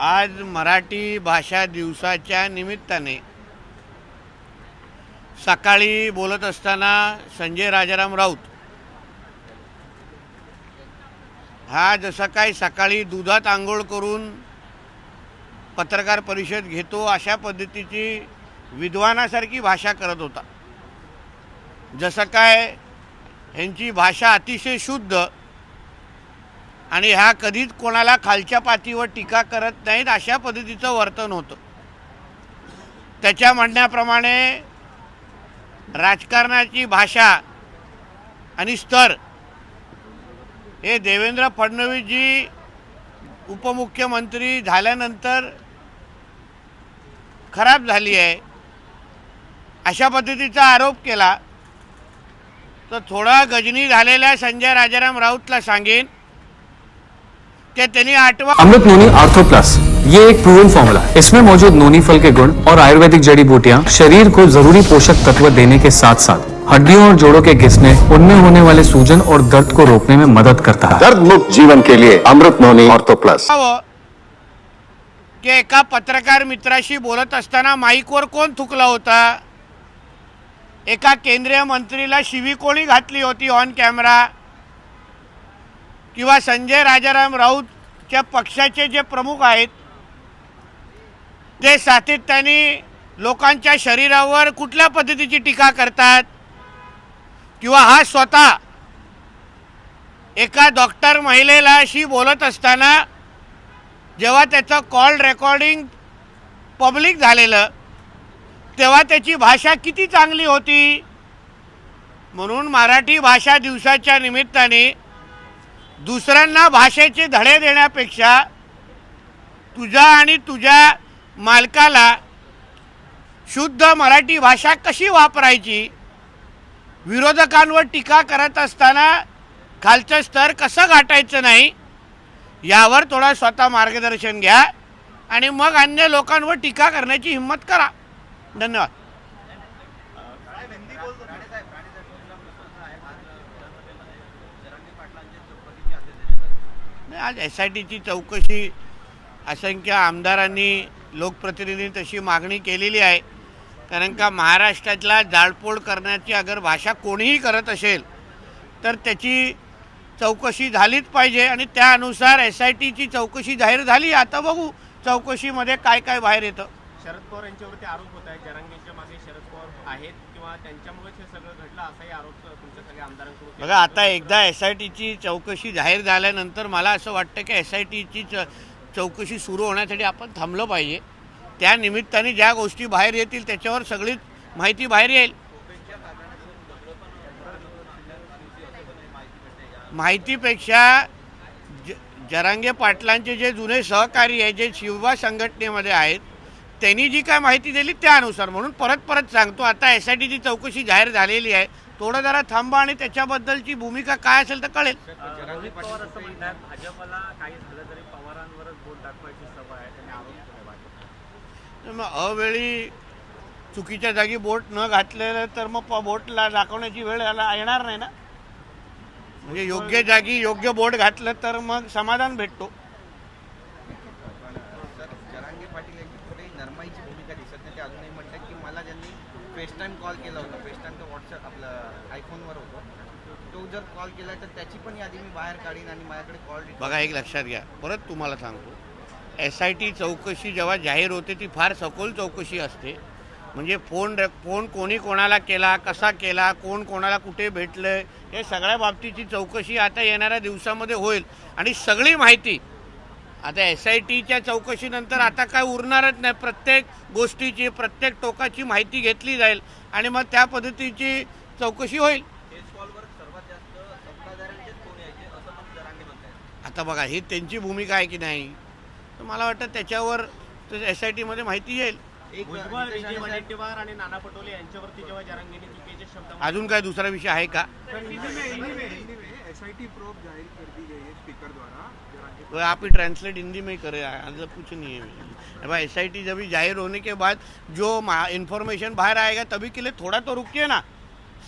आज मराठी भाषा दिवसाच्या निमित्ताने सकाळी बोलत असताना संजय राजाराम राऊत हा जसा काही सकाळी दुधात आंघोळ करून पत्रकार परिषद घेतो अशा पद्धतीची विद्वानासारखी भाषा करत होता। जसं काय ह्यांची भाषा अतिशय शुद्ध आणि ह्या कधीच कोणाला खालच्या पातीवर टीका करत नाहीत अशा पद्धतीचं वर्तन होतं। त्याच्या म्हणण्याप्रमाणे राजकारणाची भाषा आणि स्तर हे देवेंद्र फडणवीस जी उपमुख्यमंत्री झाल्यानंतर खराब झाली आहे अशा पद्धतीचा आरोप केला। तर थोडा गजनी झालेल्या संजय राजाराम राऊतला सांगेन कि त्यांनी अमृत नोनी आर्थो प्लस ये एक प्रूवन फॉर्मूला है। इसमें मौजूद नोनी फल के गुण और आयुर्वेदिक जड़ी बूटियां शरीर को जरूरी पोषक तत्व देने के साथ साथ हड्डियों और जोड़ों के घिसने उनमें होने वाले सूजन और दर्द को रोकने में मदद करता है। दर्द मुक्त जीवन के लिए अमृत नोनी आर्थो प्लस। कि एका पत्रकार मित्राशी बोलत असताना माईकवर कोण थुकला होता? एका केंद्रीय मंत्रीला शिवी कोणी घातली होती ऑन कॅमेरा? किंवा संजय राजाराम राऊतच्या पक्षाचे जे प्रमुख आहेत ते सातत्याने लोकांच्या शरीरावर कुठल्या पद्धतीची टीका करतात? किंवा हा स्वतः एका डॉक्टर महिलेलाशी बोलत असताना जेव्हा त्याचं कॉल रेकॉर्डिंग पब्लिक झालेलं तेव्हा त्याची भाषा किती चांगली होती। म्हणून मराठी भाषा दिवसाच्या निमित्ताने दुसऱ्यांना भाषेचे धडे देण्यापेक्षा तुझ्या आणि तुझ्या मालकाला शुद्ध मराठी भाषा कशी वापरायची, विरोधकांवर टीका करत असताना खालचं स्तर कसं गाठायचं नाही यावर थोडा स्वतः मार्गदर्शन घ्या आणि मग अन्य लोकांवर टीका करण्याची हिम्मत करा। धन्यवाद। आज SITची चौकशी असंख्य आमदारांनी लोकप्रतिनिधींनी तशी मागणी केलेली आहे। कारण का महाराष्ट्रातला जाळपोळ करण्याची अगर भाषा कोणीही करत असेल तर त्याची चौकशी झालीच पाहिजे आणि त्यानुसार SITची चौकशी जाहीर झाली। आता बघू चौकशीमध्ये काय काय बाहेर येतं। शरद पवार यांच्यावरती आरोप होत आहे, जरांगेंच्या मागे शरद पवार आहेत किंवा त्यांच्यामुळेच हे सगळं घडलं असाही आरोप तुमच्या सगळ्या आमदारांकडून। बघा आता एकदा SITची चौकशी जाहीर झाल्यानंतर मला असं वाटतं की SITची चौकशी सुरू होण्यासाठी आपण थांबलं पाहिजे। त्या निमित्ताने ज्या गोष्टी बाहेर येतील त्याच्यावर सगळीच माहिती बाहेर येईल। माहितीपेक्षा जरांगे पाटलांचे जे जुने सहकारी आहेत जे शिवबा संघटनेमध्ये आहेत त्यांनी जी काय माहिती दिली त्यानुसार, म्हणून परत सांगतो आता SITची चौकशी जाहीर झालेली आहे, थोडं जरा थांबा आणि त्याच्याबद्दलची भूमिका काय असेल तर कळेल। भाजपला काही झालं तरी पवारांवरच बोट दाखवायची सवय आहे, त्यांनी आरोप केला। मग अवेळी चुकीच्या जागी बोट न घातलेलं तर मग बोटला दाखवण्याची वेळ येणार नाही ना। म्हणजे योग्य जागी योग्य बोट घातलं तर मग समाधान भेटतो। जरांगे पाटील यांची थोडी नरमाईची भूमिका दिसत नाही। ते अजूनही म्हणतात की मला ज्यांनी फेसटाईम कॉल केला होता, फेसटाईम तर व्हॉट्सअप आपलं आयफोनवर होतो, तो जर कॉल केला तर त्याची पण यादी मी बाहेर काढीन आणि माझ्याकडे कॉल। बघा एक लक्षात घ्या, परत तुम्हाला सांगतो SIT चौकशी जेव्हा जाहीर होते ती फार सखोल चौकशी असते। म्हणजे फोन कोणी कोणाला केला, कसा केला, कोण कोणाला कुठे भेटलं हे सगळ्या बाबतीची चौकशी आता येणाऱ्या दिवसामध्ये होईल आणि सगळी माहिती आता SITच्या चौकशीनंतर आता काय उरणारच नाही। प्रत्येक गोष्टीची प्रत्येक टोकाची माहिती घेतली जाईल आणि मग त्या पद्धतीची चौकशी होईल। आता बघा ही त्यांची भूमिका आहे की नाही, तर मला वाटतं त्याच्यावर SITमध्ये माहिती येईल। भुजबळ, विजय वडेट्टीवार आणि नाना पटोले यांच्यावरती जेव्हा जरांगेंनी चुकीचे शब्द अजून काय दुसरा विषय आहे का? SIT प्रोब जाहिर कर दी गई है स्पीकर द्वारा। आप ही ट्रांसलेट हिंदी में ही करें, मतलब कुछ नहीं है भाई। SIT जब जाहिर होने के बाद जो इन्फॉर्मेशन बाहर आएगा तभी के लिए थोड़ा तो रुकिए ना।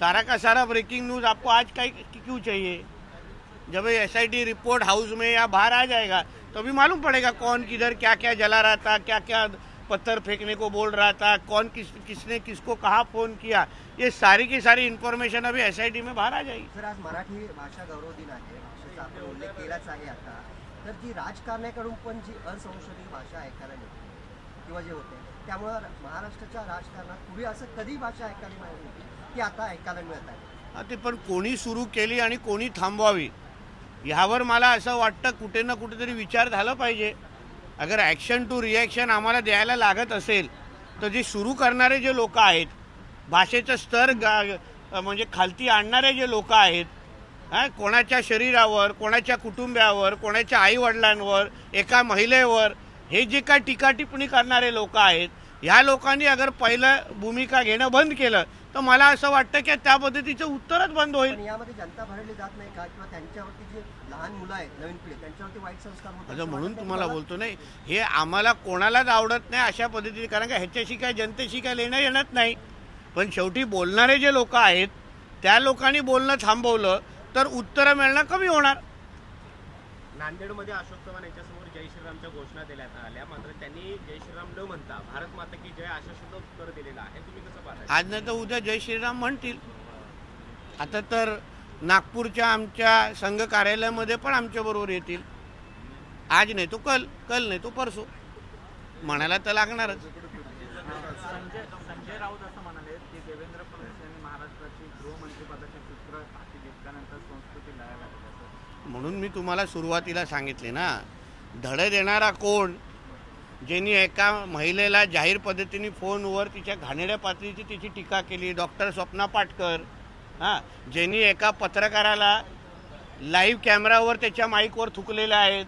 सारा का सारा ब्रेकिंग न्यूज़ आपको आज का क्यों चाहिए? जब SIT रिपोर्ट हाउस में या बाहर आ जाएगा तो अभी मालूम पड़ेगा कौन किधर क्या क्या जला रहा था, क्या क्या पत्थर फेंकने को बोल रहा था, कौन किसने किसको कहाँ फ़ोन किया, ये सारी की सारी इन्फॉर्मेशन अभी SIT में बाहर आ जाएगी. सर, आज मराठी भाषा गौरव दिन आहे, भाषेचा आपण उल्लेख केलाच आहे आता. तर जी राजकारण्याकडून पण जी असंशोधित भाषा ऐकायला मिळते किंवा जे होते, त्यामुळं महाराष्ट्राच्या राजकारणात पूर्वी असं कधी भाषा ऐकायला मिळत नव्हती, ती आता ऐकायला मिळत आहे. ते पण कोणी सुरू केली आणि कोणी थांबवावी ह्यावर मला असं वाटतं कुठे ना कुठेतरी विचार झाला पाहिजे. अगर ॲक्शन टू रिॲक्शन आम्हाला द्यायला लागत असेल तर जे सुरू करणारे जे लोक आहेत, भाषेचं स्तर म्हणजे खालती आणणारे जे लोक आहेत, कोणाच्या शरीरावर, कोणाच्या कुटुंबावर, कोणाच्या आईवडिलांवर, एका महिलेवर, हे जे काय टीका टिप्पणी करणारे लोक आहेत, ह्या लोकांनी अगर पहिलं भूमिका घेणं बंद केलं तर मला असं वाटतं की त्या पद्धतीचं उत्तरच बंद होईल. पण यामध्ये जनता भरली जात नाही का, किंवा त्यांच्यावरती जे लहान मुलं आहेत, नवीन पिढी, त्यांच्यावरती वाईट संस्कार होतात? असं म्हणून तुम्हाला बोलतो नाही, हे आम्हाला कोणालाच आवडत नाही अशा पद्धतीने, कारण का ह्याच्याशी काय जनतेशी काय लेणं येणंच नाही. पण शेवटी बोलणारे जे लोक आहेत त्या लोकांनी बोलणं थांबवलं तर उत्तरं मिळणं कमी होणार. नांदेडमध्ये अशोक चव्हाण यांच्यासमोर जय श्रीरामच्या घोषणा देण्यात आल्या, मात्र त्यांनी जय श्रीराम न म्हणता भारत माता की जय अशा शब्द उत्तर दिलेलं आहे. तुम्ही कसं पाहता? आज नाही तर उद्या जय श्रीराम म्हणतील. आता तर नागपूरच्या आमच्या संघ कार्यालयामध्ये पण आमच्याबरोबर येतील. आज नाही तो कल नाही तो परसो, म्हणायला तर लागणारच. संजय राऊत असं म्हणाले की देवेंद्र फडणवीस यांनी महाराष्ट्राची गृहमंत्रीपदाची सूत्र हाती घेतल्यानंतर संस्कृती लढायला लागली. म्हणून मी तुम्हाला सुरुवातीला सांगितले ना, धडे देणारा कोण, ज्यांनी एका महिलेला जाहीर पद्धतीने फोनवर तिच्या घाणेरड्या पातळीची तिची टीका केली, डॉक्टर स्वप्ना पाटकर, ज्यांनी एका पत्रकाराला लाईव्ह कॅमेरावर त्याच्या माईकवर थुकलेले आहेत,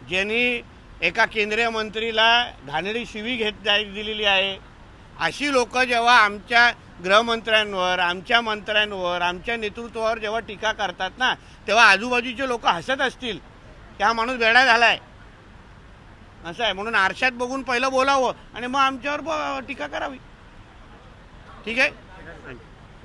ज्यांनी एका केंद्रीय मंत्रीला घाणेरडी शिवी दिलेली आहे, अशी लोक जेव्हा आमच्या गृहमंत्र्यांवर, आमच्या मंत्र्यांवर, आमच्या नेतृत्वावर जेव्हा टीका करतात ना, तेव्हा आजूबाजूचे लोक हसत असतील की हा माणूस वेडा झालाय, असं आहे. म्हणून आरशात बघून पहिलं बोलावं आणि मग आमच्यावर टीका करावी. ठीक आहे.